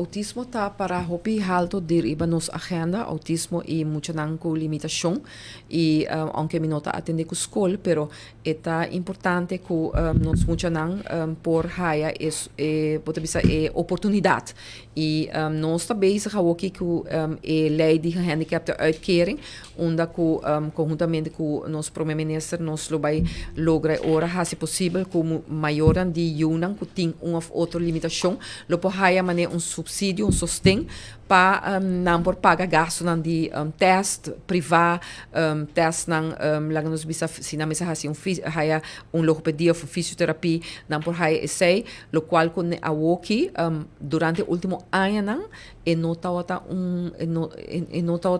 autismo está para hopi alto dir iba nos agenda, autismo y mucha nan con limitación y aunque mi nota atende con school, pero está importante que nos mucha nan por haya es oportunidad y nos está bezig ook com lei die gehandicapte uitkering, onde conjuntamente com nosso primeiro-ministro nós vai lograr ora se possível com maior de unang que tem of outra limitação, lo por haya mané subsídio, sostém para não por pagar gasto nan de test privado, test nan lang nos bisa se na mesa haya logopedia ou fisioterapia, não por haya essay, lo qual com a woki durante o último ano nan e nota outra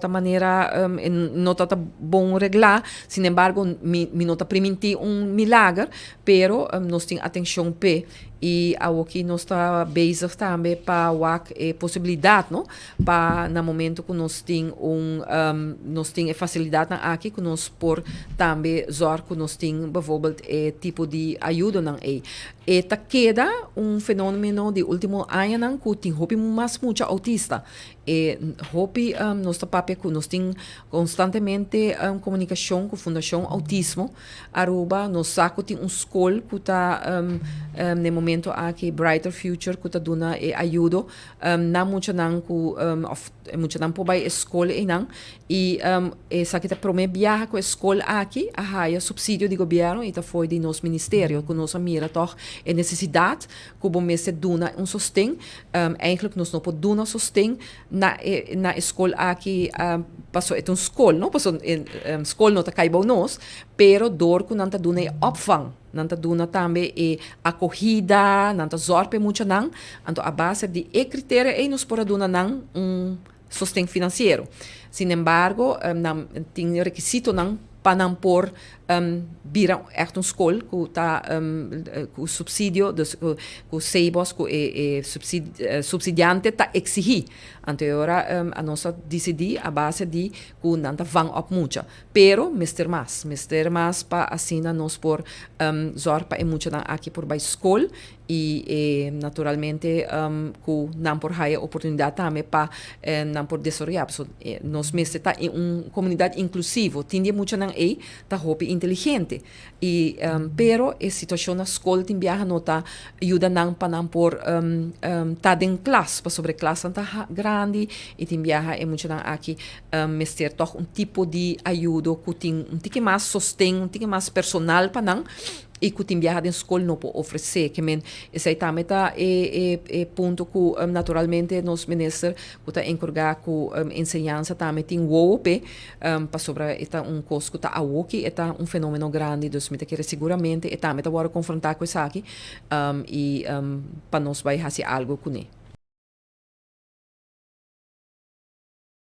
maneira nota outra bom reglar, sin embargo mi nota primiti milagre, pero nós tem atenção pe e aqui nós está bezig também para a possibilidade, não, para no momento que nós tem nós tem facilidade aqui que nós por também zorg que nós tem, bijvoorbeeld tipo de ajuda não é. Eta queda fenômeno de último ano não que tem hopi mais muita autista e hopi nós está papel que nós tem constantemente comunicação com a Fundação Autismo Aruba nós saco tem escola que está no momento aqui Brighter Future que está dando ajuda na muita não que muita não por vai escola e não e essa que está promete viajar com a escola aqui a haya subsídio de governo e tá foi de nosso ministério que nós mira toch a necessidade que o mês dona sostém eigenlijk nós não podemos sostém na escola aqui passou é escola não passou escola não tá caibou nós pero dor que não tá dona opvang não tá dona também acolhida não tá zorpe muito não então a base de critério é nos por dona não sostém financeiro sin embargo não tem requisito não para não por vira echt escola que tá com subsídio dus com sebos com subsidiante tá exigir anterior a nossa decidir a base de que não tá vang op mucha pero mister mas para assim nós por zor para mucha aqui por by escola e naturalmente que não por haya oportunidade também para não por desarrollar so nós mister tá em comunidade inclusivo tinha mucha não tá hopi inteligente e pero a situação na escola tem viaja nota ajuda não para não por tá em classe para sobre classe tá grande e tem viaja é muito não aqui mister toch tipo de ajuda que tem tique mais sostém tique mais personal para não e que tem viaja em escola não pode oferecer que men esse também tá ponto que naturalmente nos minister que tá encorgar com ensinança também tem WOP para sobre eta costo que tá aqui eta fenômeno grande dos me quer seguramente e também tá agora confrontar com isso aqui e para nós vai fazer algo com ele